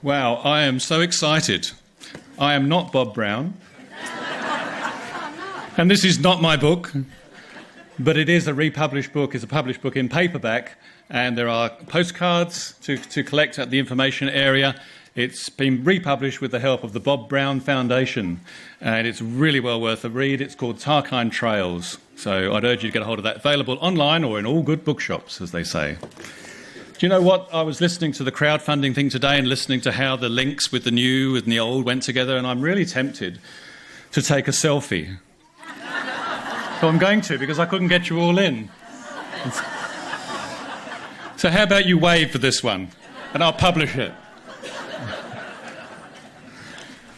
Wow, I am so excited. I am not Bob Brown. And this is not my book, but it is a republished book. It's a published book in paperback, and there are postcards to collect at the information area. It's been republished with the help of the Bob Brown Foundation, and it's really well worth a read. It's called Tarkine Trails, so I'd urge you to get a hold of that. Available online or in all good bookshops, as they say. Do you know what? I was listening to the crowdfunding thing today and listening to how the links with the new and the old went together, and I'm really tempted to take a selfie. So I'm going to, because I couldn't get you all in. So how about you wave for this one, and I'll publish it.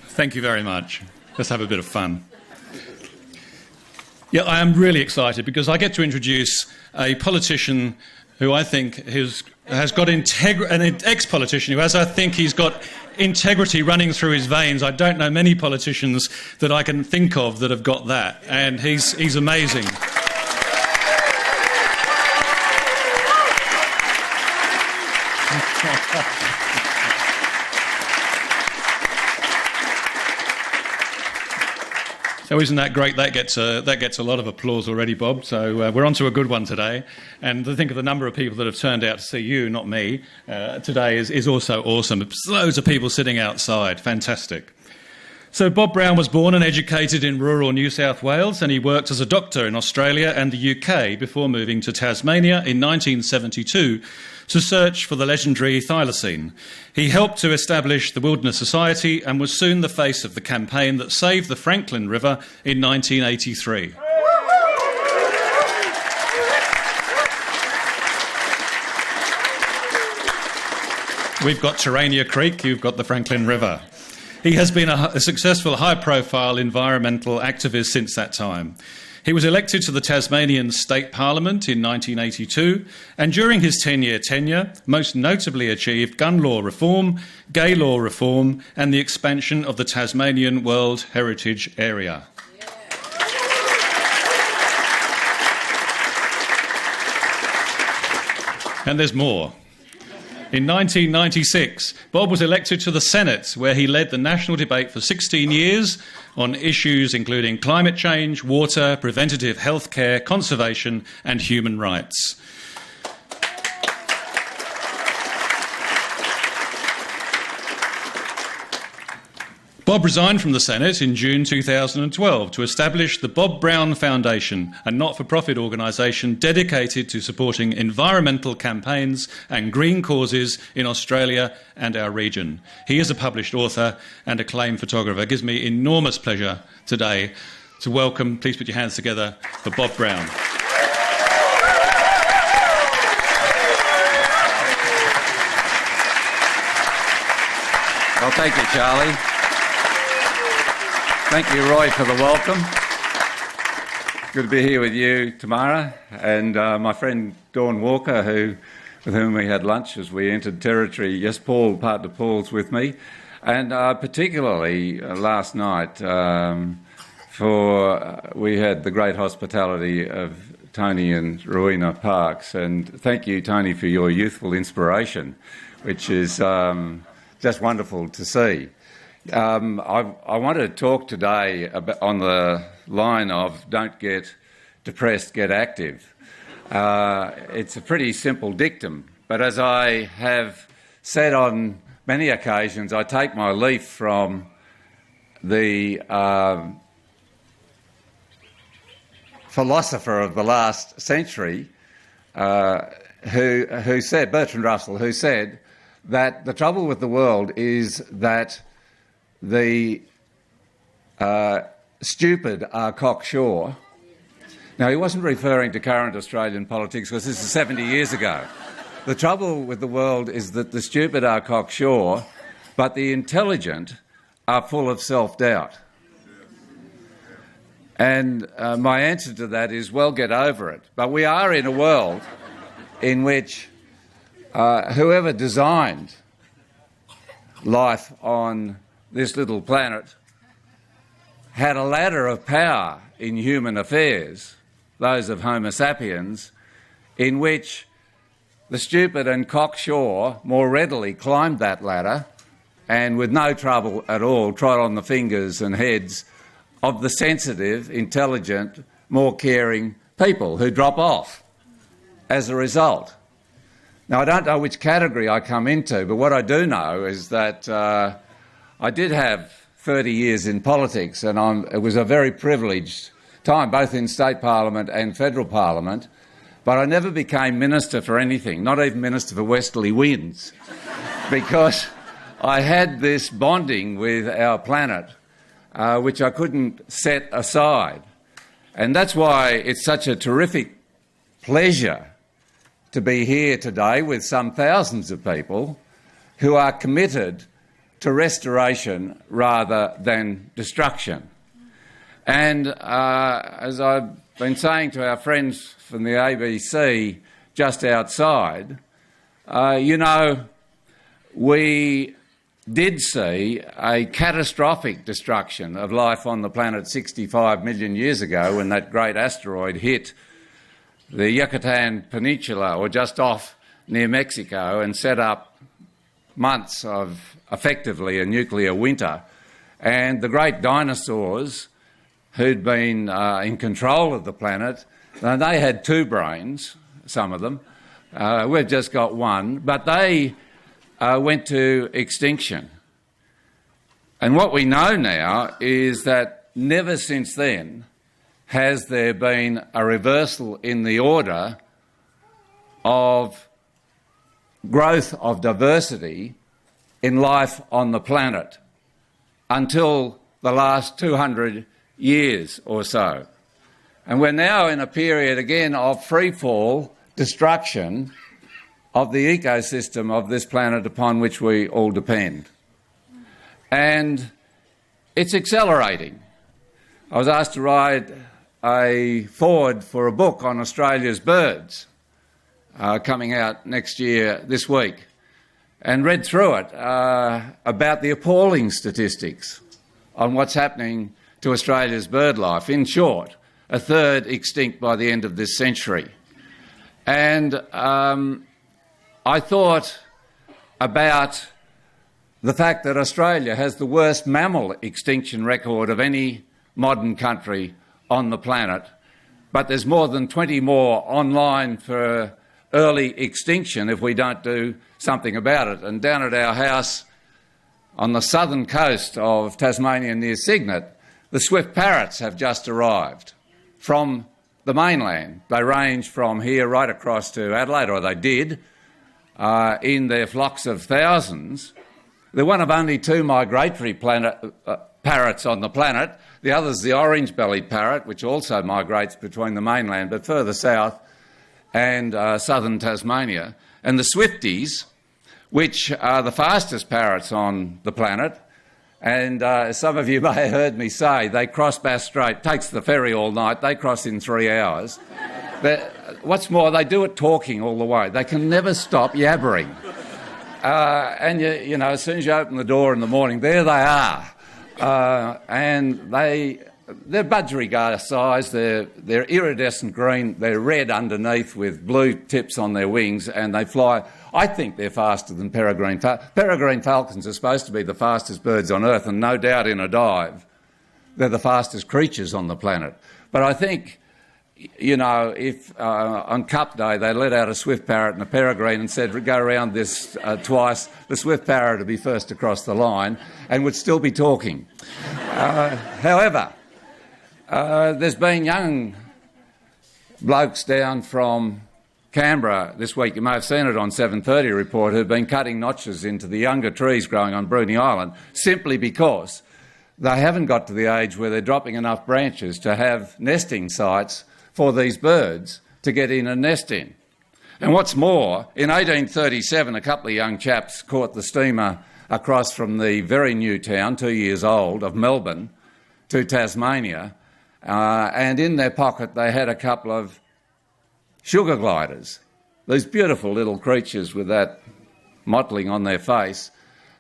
Thank you very much. Let's have a bit of fun. Yeah, I am really excited because I get to introduce a politician who I think has got an ex-politician who I think he's got integrity running through his veins. I don't know many politicians that I can think of that have got that, and he's amazing. So isn't that great? That gets a lot of applause already, Bob. So we're on to a good one today. And to think of the number of people that have turned out to see you, not me, today is also awesome. Loads of people sitting outside. Fantastic. So Bob Brown was born and educated in rural New South Wales, and he worked as a doctor in Australia and the UK before moving to Tasmania in 1972 to search for the legendary thylacine. He helped to establish the Wilderness Society and was soon the face of the campaign that saved the Franklin River in 1983. We've got Terania Creek, you've got the Franklin River. He has been a successful high-profile environmental activist since that time. He was elected to the Tasmanian State Parliament in 1982, and during his 10-year tenure, most notably achieved gun law reform, gay law reform, and the expansion of the Tasmanian World Heritage Area. And there's more. In 1996, Bob was elected to the Senate, where he led the national debate for 16 years on issues including climate change, water, preventative health care, conservation and human rights. Bob resigned from the Senate in June 2012 to establish the Bob Brown Foundation, a not-for-profit organisation dedicated to supporting environmental campaigns and green causes in Australia and our region. He is a published author and acclaimed photographer. It gives me enormous pleasure today to welcome, please put your hands together, for Bob Brown. Well, thank you, Charlie. Thank you, Roy, for the welcome. Good to be here with you, Tamara, and my friend Dawn Walker, with whom we had lunch as we entered territory. Yes, Paul, partner Paul's with me. And particularly last night, we had the great hospitality of Tony and Rowena Parks. And thank you, Tony, for your youthful inspiration, which is just wonderful to see. I want to talk today about, on the line of don't get depressed, get active. It's a pretty simple dictum, but as I have said on many occasions, I take my leaf from the philosopher of the last century who said, Bertrand Russell, who said that the trouble with the world is that the stupid are cocksure. Now, he wasn't referring to current Australian politics because this is 70 years ago. The trouble with the world is that the stupid are cocksure, but the intelligent are full of self-doubt. And my answer to that is, well, get over it. But we are in a world in which whoever designed life on this little planet had a ladder of power in human affairs, those of Homo sapiens, in which the stupid and cocksure more readily climbed that ladder and with no trouble at all trod on the fingers and heads of the sensitive, intelligent, more caring people who drop off as a result. Now, I don't know which category I come into, but what I do know is that I did have 30 years in politics, and it was a very privileged time, both in state parliament and federal parliament, but I never became minister for anything, not even minister for westerly winds, because I had this bonding with our planet, which I couldn't set aside. And that's why it's such a terrific pleasure to be here today with some thousands of people who are committed to restoration rather than destruction. And as I've been saying to our friends from the ABC just outside, we did see a catastrophic destruction of life on the planet 65 million years ago when that great asteroid hit the Yucatan Peninsula, or just off near Mexico, and set up months of effectively a nuclear winter. And the great dinosaurs who'd been in control of the planet, they had two brains, some of them. We've just got one, but they went to extinction. And what we know now is that never since then has there been a reversal in the order of growth of diversity in life on the planet until the last 200 years or so. And we're now in a period again of freefall destruction of the ecosystem of this planet upon which we all depend. And it's accelerating. I was asked to write a foreword for a book on Australia's birds coming out next year, this week, and read through it about the appalling statistics on what's happening to Australia's bird life. In short, a third extinct by the end of this century. And I thought about the fact that Australia has the worst mammal extinction record of any modern country on the planet, but there's more than 20 more online for early extinction if we don't do something about it. And down at our house on the southern coast of Tasmania near Cygnet, the swift parrots have just arrived from the mainland. They range from here right across to Adelaide, or they did, in their flocks of thousands. They're one of only two migratory parrots on the planet. The other's the orange-bellied parrot, which also migrates between the mainland, but further south, and southern Tasmania. And the swifties, which are the fastest parrots on the planet, and as some of you may have heard me say, they cross Bass Strait. Takes the ferry all night. They cross in 3 hours. What's more, they do it talking all the way. They can never stop yabbering. And, you know, as soon as you open the door in the morning, there they are. And they're budgerigar size, they're iridescent green, they're red underneath with blue tips on their wings, and they fly. I think they're faster than peregrine falcons. Peregrine falcons are supposed to be the fastest birds on Earth, and no doubt in a dive they're the fastest creatures on the planet. But I think, you know, if on Cup Day they let out a swift parrot and a peregrine and said, go around this twice, the swift parrot would be first across the line and would still be talking. However, there's been young blokes down from Canberra this week, you may have seen it on 7:30 report, who've been cutting notches into the younger trees growing on Bruny Island simply because they haven't got to the age where they're dropping enough branches to have nesting sites for these birds to get in and nest in. And what's more, in 1837, a couple of young chaps caught the steamer across from the very new town, 2 years old, of Melbourne to Tasmania, and in their pocket they had a couple of sugar gliders, these beautiful little creatures with that mottling on their face,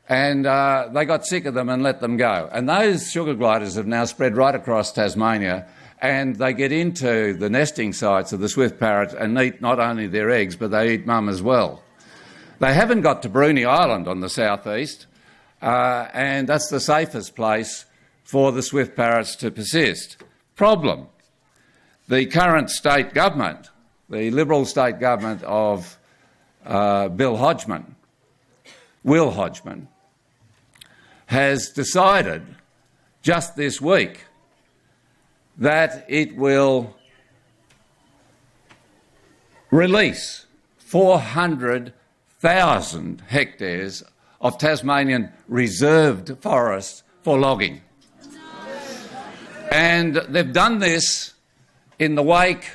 and they got sick of them and let them go. And those sugar gliders have now spread right across Tasmania, and they get into the nesting sites of the swift parrot and eat not only their eggs, but they eat mum as well. They haven't got to Bruny Island on the southeast, and that's the safest place for the swift parrots to persist. Problem: the current state government, the Liberal state government of Will Hodgman, has decided just this week that it will release 400,000 hectares of Tasmanian reserved forests for logging. And they've done this in the wake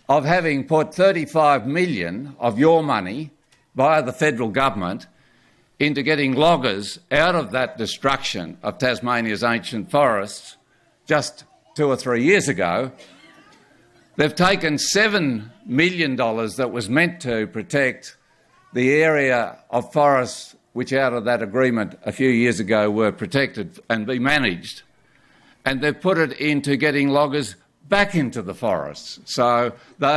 of having put 35 million of your money via the federal government into getting loggers out of that destruction of Tasmania's ancient forests just 2 or 3 years ago. They've taken $7 million that was meant to protect the area of forests which out of that agreement a few years ago were protected and be managed, and they've put it into getting loggers back into the forests. So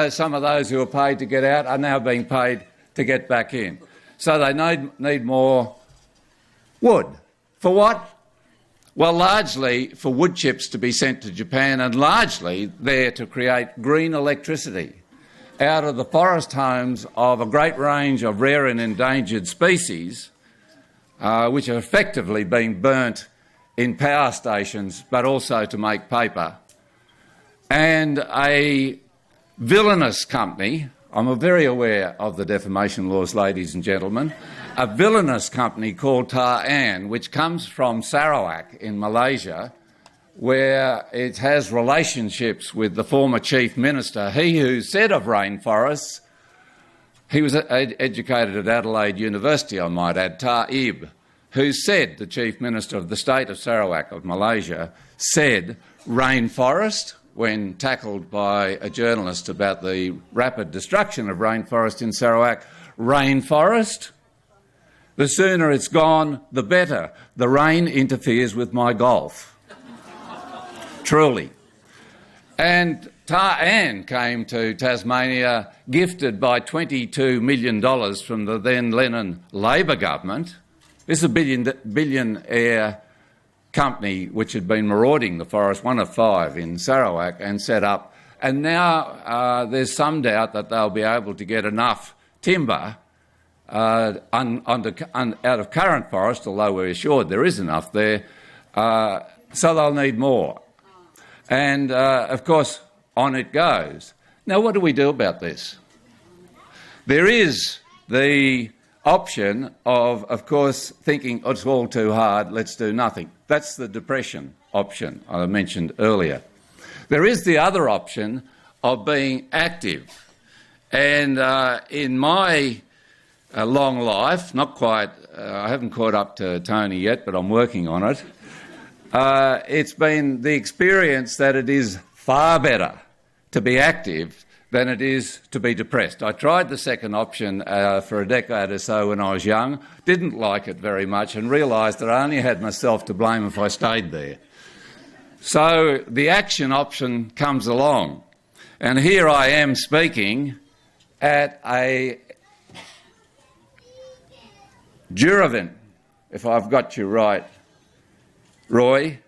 some of those who are paid to get out are now being paid to get back in. So they need more wood. For what? Well, largely for wood chips to be sent to Japan, and largely there to create green electricity out of the forest homes of a great range of rare and endangered species, which are effectively being burnt in power stations, but also to make paper. And a villainous company, I'm very aware of the defamation laws, ladies and gentlemen, a villainous company called Tar An, which comes from Sarawak in Malaysia, where it has relationships with the former Chief Minister, he who said of rainforests, he was educated at Adelaide University, I might add, Taib, who said, the Chief Minister of the state of Sarawak of Malaysia, said rainforest, when tackled by a journalist about the rapid destruction of rainforest in Sarawak, rainforest, the sooner it's gone, the better. The rain interferes with my golf. Truly. And Tar An came to Tasmania gifted by $22 million from the then Lennon Labor government. This is a billionaire company which had been marauding the forest, one of 5 in Sarawak, and set up. And now there's some doubt that they'll be able to get enough timber out of current forest, although we're assured there is enough there, so they'll need more. And, of course, on it goes. Now, what do we do about this? There is the option of course, thinking, oh, it's all too hard, let's do nothing. That's the depression option I mentioned earlier. There is the other option of being active. And in my long life, not quite, I haven't caught up to Tony yet, but I'm working on it, it's been the experience that it is far better to be active than it is to be depressed. I tried the second option for a decade or so when I was young, didn't like it very much, and realised that I only had myself to blame if I stayed there. So the action option comes along, and here I am speaking at a Juravin, if I've got you right, Roy,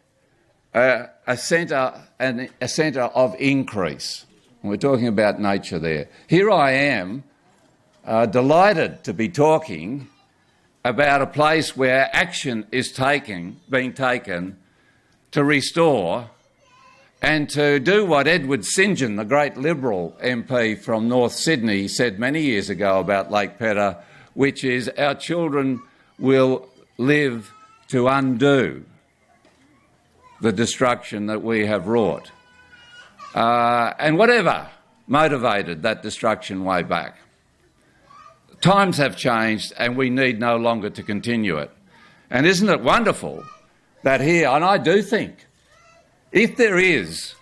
a centre of increase. We're talking about nature there. Here I am, delighted to be talking about a place where action is being taken to restore and to do what Edward St John, the great Liberal MP from North Sydney, said many years ago about Lake Pedder, which is our children will live to undo the destruction that we have wrought. And whatever motivated that destruction way back, times have changed and we need no longer to continue it. And isn't it wonderful that here, and I do think, if there is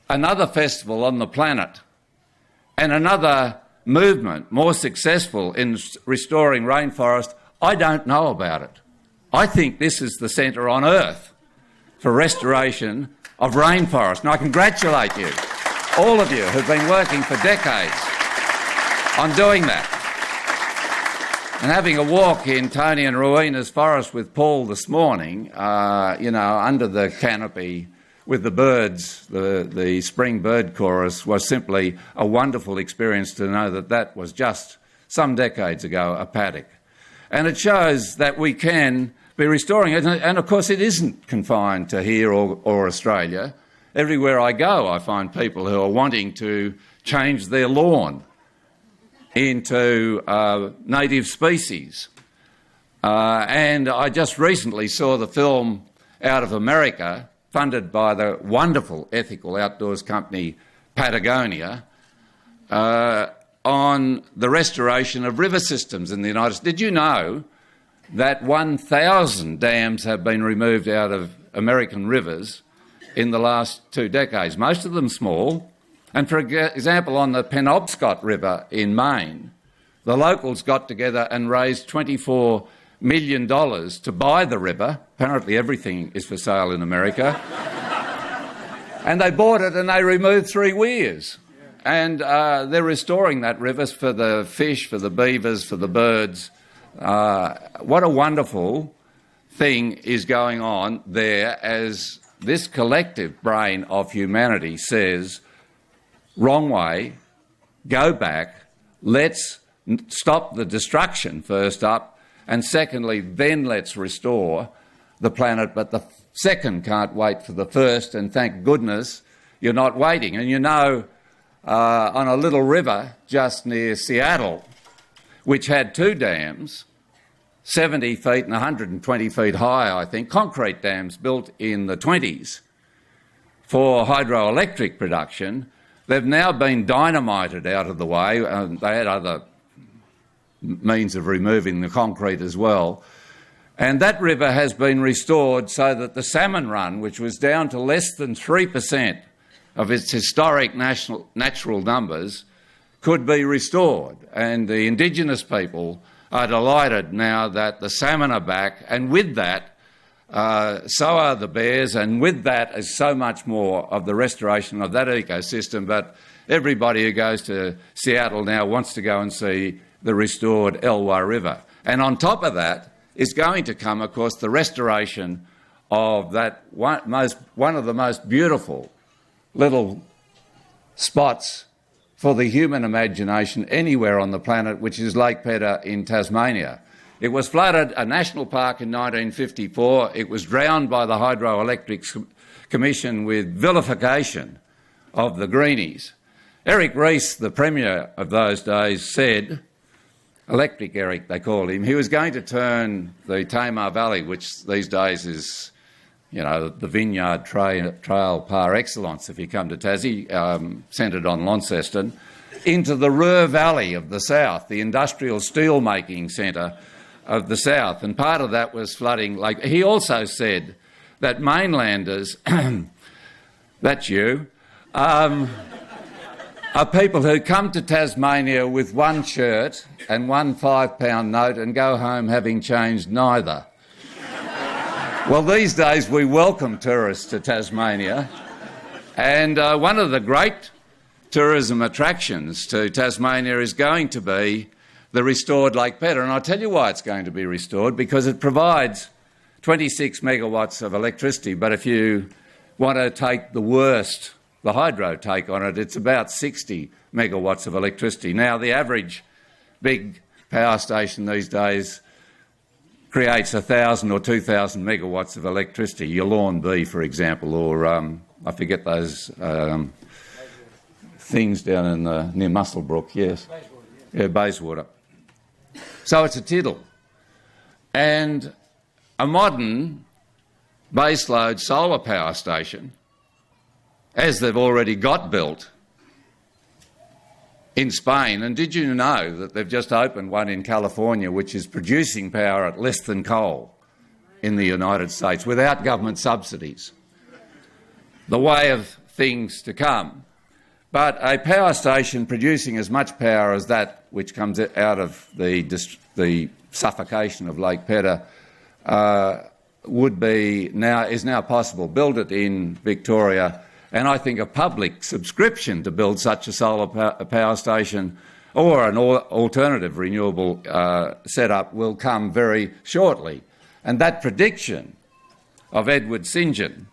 another festival on the planet and another movement more successful in restoring rainforest, I don't know about it. I think this is the centre on earth for restoration of rainforest. And I congratulate you, all of you who've been working for decades on doing that. And having a walk in Tony and Rowena's forest with Paul this morning, under the canopy with the birds, the spring bird chorus, was simply a wonderful experience to know that that was just some decades ago a paddock. And it shows that we can be restoring it. And of course, it isn't confined to here or Australia. Everywhere I go, I find people who are wanting to change their lawn into native species. And I just recently saw the film out of America, funded by the wonderful ethical outdoors company Patagonia, on the restoration of river systems in the United States. Did you know that 1,000 dams have been removed out of American rivers in the last 2 decades, most of them small? And for example, on the Penobscot River in Maine, the locals got together and raised $24 million to buy the river. Apparently everything is for sale in America. And they bought it and they removed 3 weirs. And they're restoring that river for the fish, for the beavers, for the birds. What a wonderful thing is going on there as this collective brain of humanity says, wrong way, go back, let's stop the destruction first up, and secondly, then let's restore the planet. But the second can't wait for the first, and thank goodness you're not waiting. And you know, on a little river just near Seattle, which had 2 dams, 70 feet and 120 feet high, I think, concrete dams built in the 20s for hydroelectric production, they've now been dynamited out of the way. They had other means of removing the concrete as well. And that river has been restored so that the salmon run, which was down to less than 3% of its historic natural numbers, could be restored. And the Indigenous people are delighted now that the salmon are back, and with that, so are the bears, and with that is so much more of the restoration of that ecosystem. But everybody who goes to Seattle now wants to go and see the restored Elwha River. And on top of that is going to come, of course, the restoration of that one of the most beautiful little spots for the human imagination anywhere on the planet, which is Lake Pedder in Tasmania. It was flooded, a national park, in 1954. It was drowned by the Hydroelectric Commission with vilification of the greenies. Eric Rees, the Premier of those days, said, Electric Eric they called him, he was going to turn the Tamar Valley, which these days is, the vineyard trail par excellence if you come to Tassie, centred on Launceston, into the Ruhr Valley of the south, the industrial steel-making centre of the south. And part of that was flooding. He also said that mainlanders, that's you, are people who come to Tasmania with 1 shirt and 1 £5 note and go home having changed neither. Well, these days we welcome tourists to Tasmania, and one of the great tourism attractions to Tasmania is going to be the restored Lake Pedder. And I'll tell you why it's going to be restored, because it provides 26 megawatts of electricity, but if you want to take the worst, the hydro take on it, it's about 60 megawatts of electricity. Now, the average big power station these days creates 1,000 or 2,000 megawatts of electricity. Your Lawn B, for example, or I forget those things down in near Muswellbrook, yes. Yeah, Bayswater. So it's a tittle. And a modern baseload solar power station, as they've already got built in Spain, and did you know that they've just opened one in California which is producing power at less than coal in the United States without government subsidies? The way of things to come. But a power station producing as much power as that which comes out of the suffocation of Lake Pedder is now possible. Build it in Victoria, and I think a public subscription to build such a solar power station or an alternative renewable setup will come very shortly. And that prediction of Edward St John,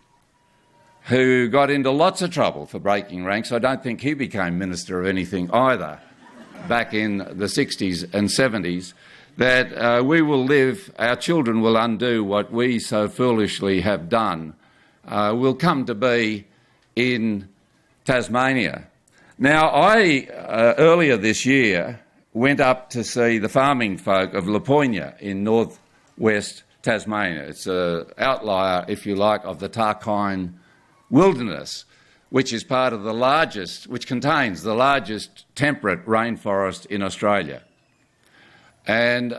who got into lots of trouble for breaking ranks, I don't think he became Minister of anything either, back in the 60s and 70s, that we will live, our children will undo what we so foolishly have done, will come to be in Tasmania. Now, I, earlier this year, went up to see the farming folk of Laponia in northwest Tasmania. It's an outlier, if you like, of the Tarkine wilderness, which is part of the largest, which contains the largest temperate rainforest in Australia. And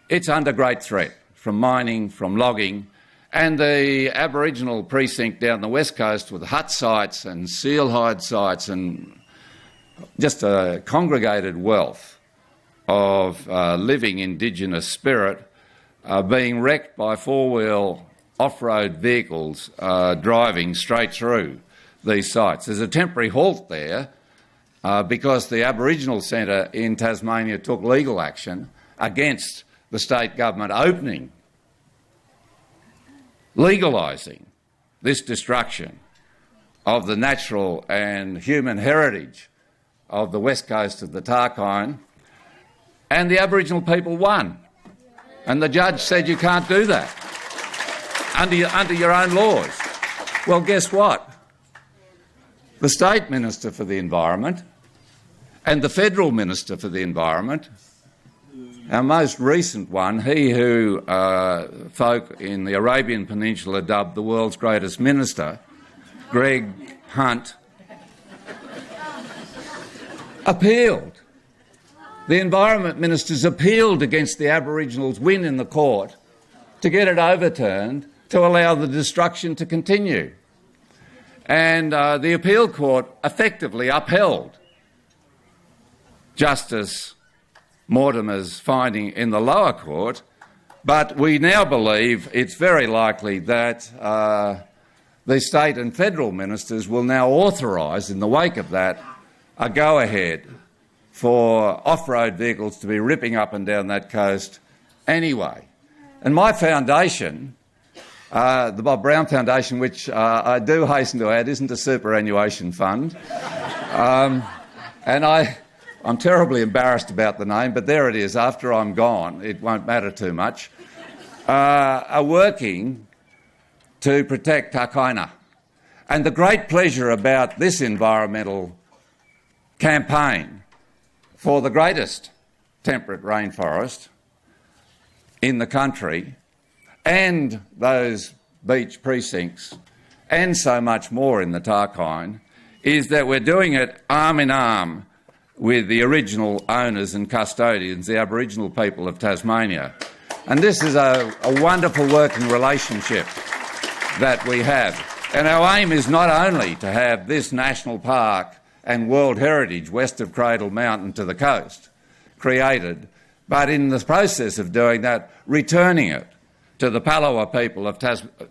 it's under great threat from mining, from logging, and the Aboriginal precinct down the west coast with hut sites and seal hide sites and just a congregated wealth of living Indigenous spirit being wrecked by four-wheel off-road vehicles driving straight through these sites. There's a temporary halt there because the Aboriginal Centre in Tasmania took legal action against the state government opening, legalising this destruction of the natural and human heritage of the west coast of the Tarkine, and the Aboriginal people won. And the judge said you can't do that under your own laws. Well, guess what? The State Minister for the Environment and the Federal Minister for the Environment, our most recent one, he who folk in the Arabian Peninsula dubbed the world's greatest minister, Greg Hunt, appealed. The Environment Ministers appealed against the Aboriginals' win in the court to get it overturned to allow the destruction to continue. And the appeal court effectively upheld Justice Mortimer's finding in the lower court, but we now believe it's very likely that the state and federal ministers will now authorise, in the wake of that, a go-ahead for off-road vehicles to be ripping up and down that coast anyway. And my foundation, the Bob Brown Foundation, which I do hasten to add isn't a superannuation fund, and I'm terribly embarrassed about the name, but there it is. After I'm gone, it won't matter too much, are working to protect Tarkina. And the great pleasure about this environmental campaign for the greatest temperate rainforest in the country and those beach precincts and so much more in the Tarkine is that we're doing it arm in arm with the original owners and custodians, the Aboriginal people of Tasmania. And this is a wonderful working relationship that we have. And our aim is not only to have this national park and World Heritage west of Cradle Mountain to the coast created, but in the process of doing that, returning it to the Palawa people of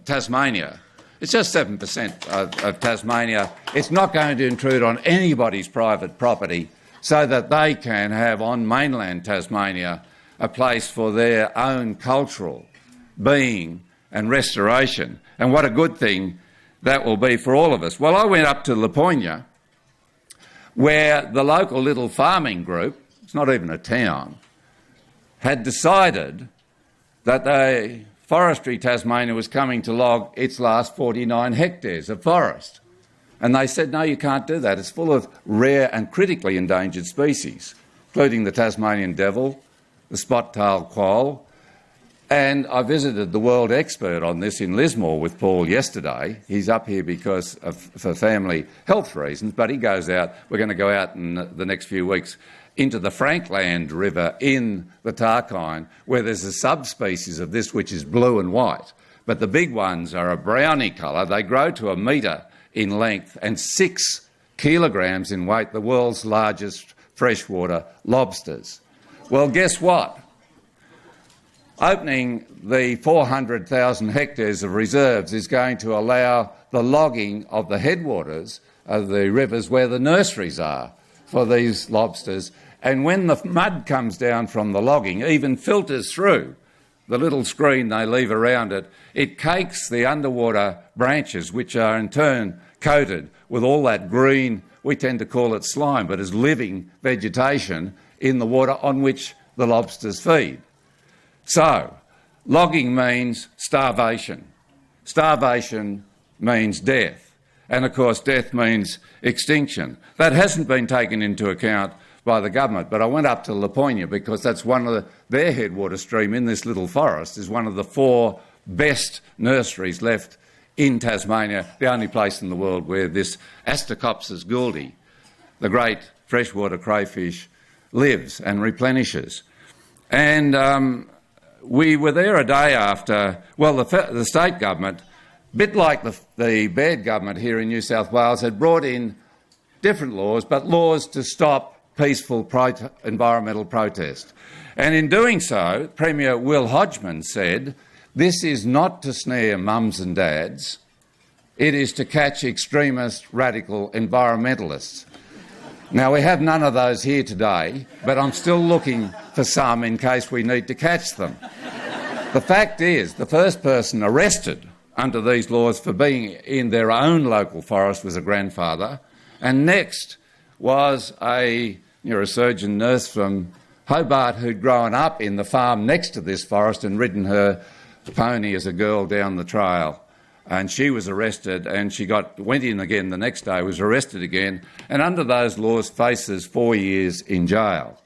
Tasmania. It's just 7% of Tasmania. It's not going to intrude on anybody's private property so that they can have on mainland Tasmania a place for their own cultural being and restoration. And what a good thing that will be for all of us. Well, I went up to Laponia, where the local little farming group, it's not even a town, had decided that Forestry Tasmania was coming to log its last 49 hectares of forest. And they said, no, you can't do that. It's full of rare and critically endangered species, including the Tasmanian devil, the spot-tailed quoll. And I visited the world expert on this in Lismore with Paul yesterday. He's up here for family health reasons, but he goes out. We're going to go out in the next few weeks into the Frankland River in the Tarkine, where there's a subspecies of this which is blue and white. But the big ones are a browny colour. They grow to 1 metre in length and 6 kilograms in weight, the world's largest freshwater lobsters. Well, guess what? Opening the 400,000 hectares of reserves is going to allow the logging of the headwaters of the rivers where the nurseries are for these lobsters. And when the mud comes down from the logging, even filters through the little screen they leave around it, it cakes the underwater branches, which are in turn coated with all that green, we tend to call it slime, but is living vegetation in the water on which the lobsters feed. So, logging means starvation. Starvation means death. And of course, death means extinction. That hasn't been taken into account by the government, but I went up to Laponia because that's one of their headwater stream in this little forest is one of the 4 best nurseries left in Tasmania, the only place in the world where this Astacopsis gouldi, the great freshwater crayfish, lives and replenishes. And we were there a day after, well, the state government, a bit like the Baird government here in New South Wales, had brought in different laws, but laws to stop peaceful environmental protest. And in doing so, Premier Will Hodgman said, this is not to snare mums and dads, it is to catch extremist radical environmentalists. Now, we have none of those here today, but I'm still looking for some in case we need to catch them. The fact is, the first person arrested under these laws for being in their own local forest was a grandfather, and next was a neurosurgeon nurse from Hobart who'd grown up in the farm next to this forest and ridden her pony as a girl down the trail. And she was arrested and she went in again the next day, was arrested again, and under those laws faces 4 years in jail.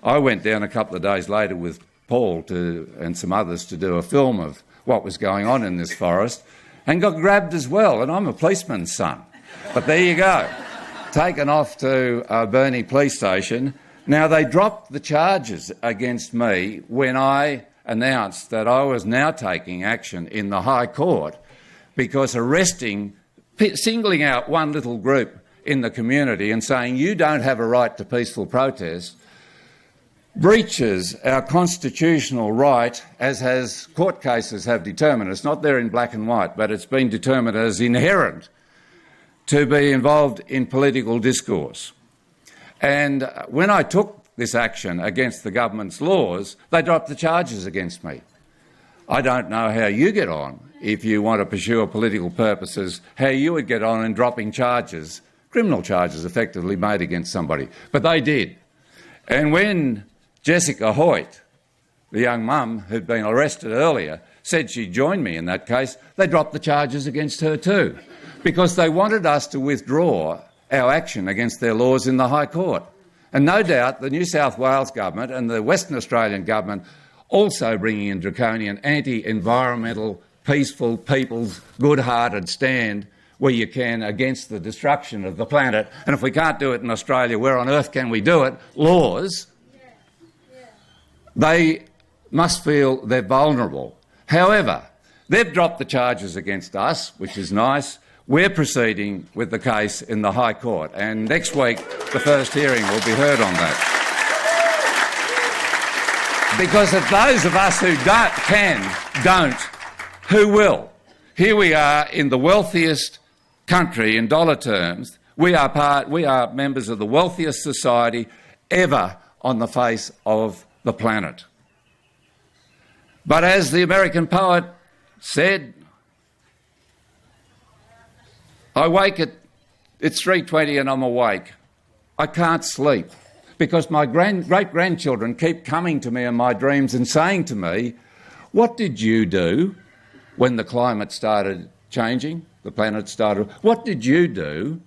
I went down a couple of days later with Paul and some others to do a film of what was going on in this forest and got grabbed as well, and I'm a policeman's son. But there you go. Taken off to Burnie Police Station. Now, they dropped the charges against me when I announced that I was now taking action in the High Court because singling out one little group in the community and saying you don't have a right to peaceful protest breaches our constitutional right, as court cases have determined. It's not there in black and white, but it's been determined as inherent to be involved in political discourse. And when I took this action against the government's laws, they dropped the charges against me. I don't know how you get on if you want to pursue political purposes, how you would get on in dropping charges, criminal charges effectively made against somebody. But they did. And when Jessica Hoyt, the young mum who'd been arrested earlier, said she'd join me in that case, they dropped the charges against her too, because they wanted us to withdraw our action against their laws in the High Court. And no doubt the New South Wales government and the Western Australian government also bringing in draconian anti-environmental, peaceful, people's good-hearted stand where you can against the destruction of the planet. And if we can't do it in Australia, where on earth can we do it? Laws. They must feel they're vulnerable. However, they've dropped the charges against us, which is nice. We're proceeding with the case in the High Court, and next week the first hearing will be heard on that. Because if those of us who don't, who will? Here we are in the wealthiest country in dollar terms. We are members of the wealthiest society ever on the face of the planet. But as the American poet said, I wake it's 3:20 and I'm awake. I can't sleep because my great-grandchildren keep coming to me in my dreams and saying to me, what did you do when the climate started changing, the planet started? What did you do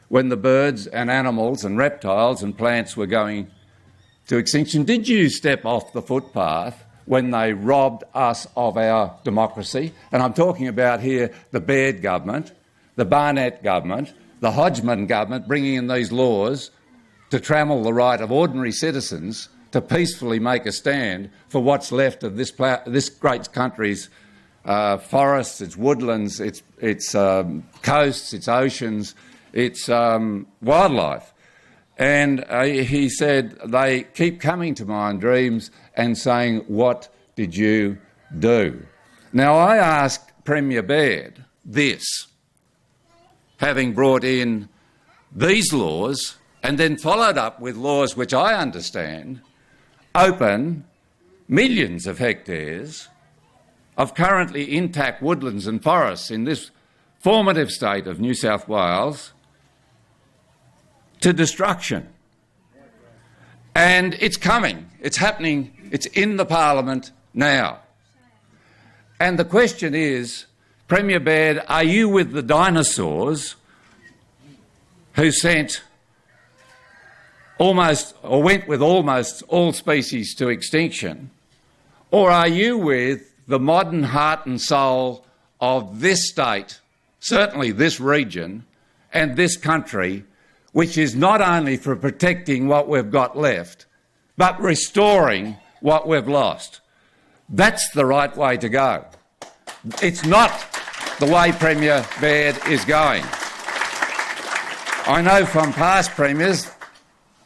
when the birds and animals and reptiles and plants were going to extinction? Did you step off the footpath when they robbed us of our democracy? And I'm talking about here the Baird government, the Barnett government, the Hodgman government bringing in these laws to trammel the right of ordinary citizens to peacefully make a stand for what's left of this great country's forests, its woodlands, its coasts, its oceans, its wildlife. And he said, they keep coming to my dreams and saying, what did you do? Now, I asked Premier Baird this, having brought in these laws and then followed up with laws which I understand open millions of hectares of currently intact woodlands and forests in this formative state of New South Wales to destruction. And it's coming, it's happening, it's in the Parliament now. And the question is, Premier Baird, are you with the dinosaurs who sent almost, or went with almost all species to extinction? Or are you with the modern heart and soul of this state, certainly this region and this country, which is not only for protecting what we've got left, but restoring what we've lost? That's the right way to go. It's not the way Premier Baird is going. I know from past premiers,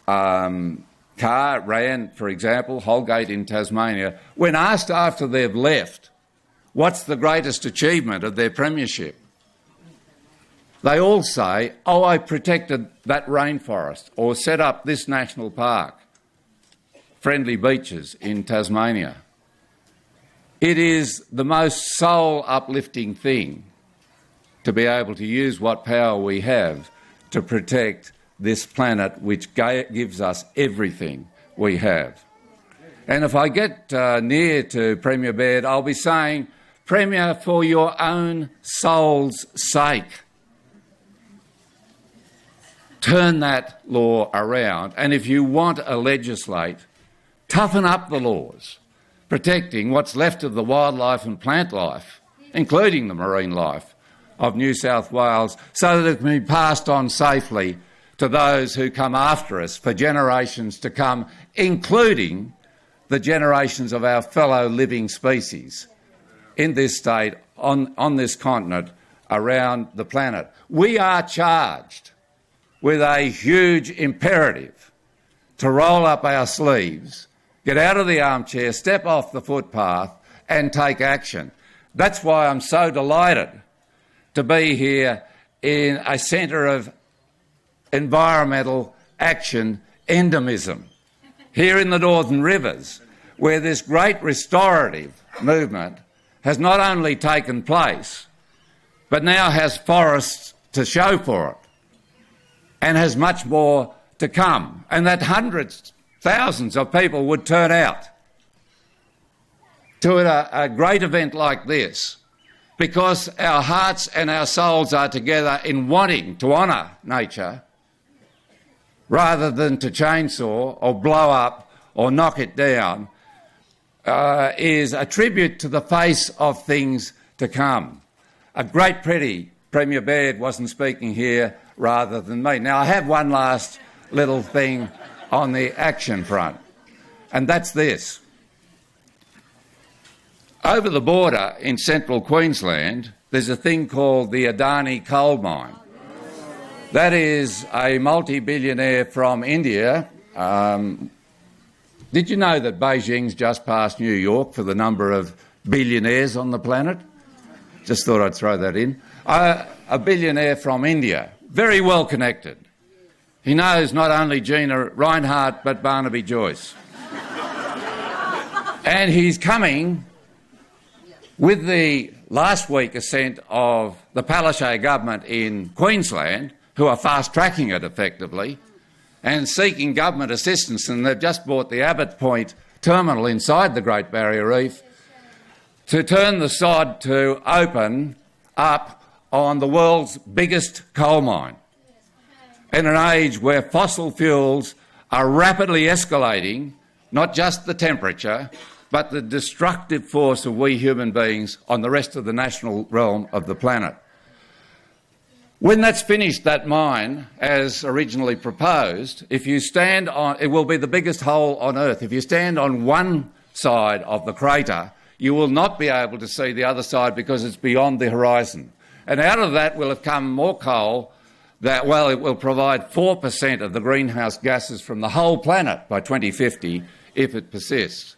Carr, Rann, for example, Holgate in Tasmania, when asked after they've left what's the greatest achievement of their premiership, they all say, oh, I protected that rainforest or set up this national park, Friendly Beaches in Tasmania. It is the most soul-uplifting thing to be able to use what power we have to protect this planet which gives us everything we have. And if I get near to Premier Baird, I'll be saying, Premier, for your own soul's sake, turn that law around. And if you want to legislate, toughen up the laws, protecting what's left of the wildlife and plant life, including the marine life of New South Wales, so that it can be passed on safely to those who come after us for generations to come, including the generations of our fellow living species in this state, on this continent, around the planet. We are charged with a huge imperative to roll up our sleeves, get out of the armchair, step off the footpath and take action. That's why I'm so delighted to be here in a centre of environmental action endemism, here in the Northern Rivers, where this great restorative movement has not only taken place, but now has forests to show for it, and has much more to come, and that hundreds, thousands of people would turn out to a great event like this, because our hearts and our souls are together in wanting to honour nature rather than to chainsaw or blow up or knock it down, is a tribute to the face of things to come. A great pity Premier Baird wasn't speaking here rather than me. Now, I have one last little thing on the action front, and that's this. Over the border in central Queensland, there's a thing called the Adani coal mine. That is a multi-billionaire from India. Did you know that Beijing's just passed New York for the number of billionaires on the planet? Just thought I'd throw that in. A billionaire from India, very well connected. He knows not only Gina Rinehart but Barnaby Joyce. And he's coming with the last week assent of the Palaszczuk government in Queensland, who are fast-tracking it effectively, and seeking government assistance, and they've just bought the Abbott Point terminal inside the Great Barrier Reef, to turn the sod to open up on the world's biggest coal mine. In an age where fossil fuels are rapidly escalating, not just the temperature, but the destructive force of we human beings on the rest of the natural realm of the planet. When that's finished, that mine, as originally proposed, if you stand on, it will be the biggest hole on Earth. If you stand on one side of the crater, you will not be able to see the other side because it's beyond the horizon. And out of that will have come more coal that, well, it will provide 4% of the greenhouse gases from the whole planet by 2050 if it persists.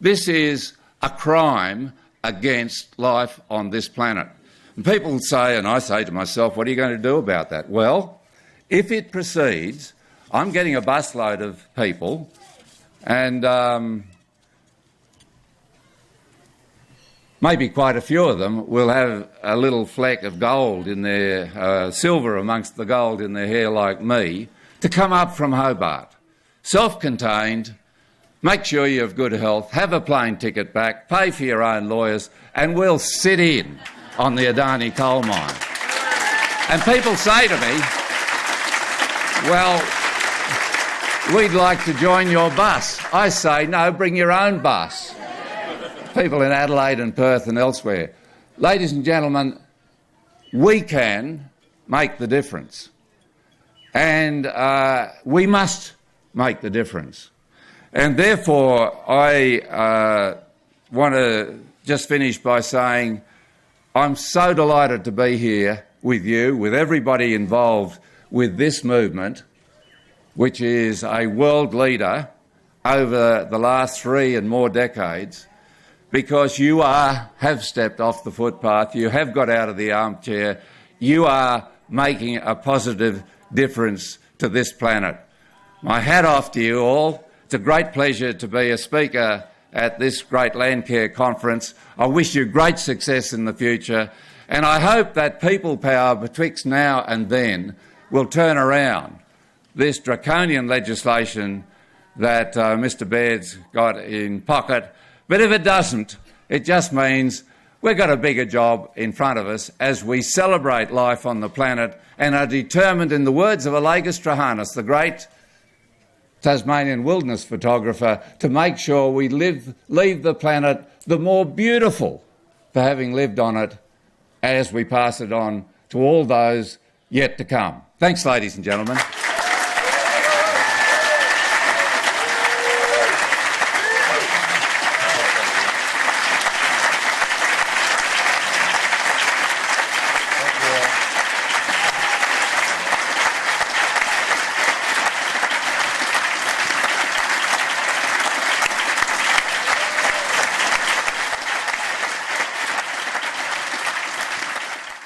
This is a crime against life on this planet. And people say, and I say to myself, what are you going to do about that? Well, if it proceeds, I'm getting a busload of people, and maybe quite a few of them will have a little fleck of gold in their silver amongst the gold in their hair like me, to come up from Hobart. Self-contained, make sure you have good health, have a plane ticket back, pay for your own lawyers, and we'll sit in on the Adani coal mine. And people say to me, well, we'd like to join your bus. I say, no, bring your own bus. People in Adelaide and Perth and elsewhere. Ladies and gentlemen, we can make the difference. And we must make the difference. And therefore, I want to just finish by saying I'm so delighted to be here with you, with everybody involved with this movement, which is a world leader over the last 3 and more decades, because you have stepped off the footpath, you have got out of the armchair, you are making a positive difference to this planet. My hat off to you all. It's a great pleasure to be a speaker at this great Landcare conference. I wish you great success in the future, and I hope that people power betwixt now and then will turn around this draconian legislation that Mr Baird's got in pocket. But if it doesn't, it just means we've got a bigger job in front of us as we celebrate life on the planet and are determined, in the words of Allegra Strahanis, the great Tasmanian wilderness photographer, to make sure we leave the planet the more beautiful for having lived on it as we pass it on to all those yet to come. Thanks, ladies and gentlemen.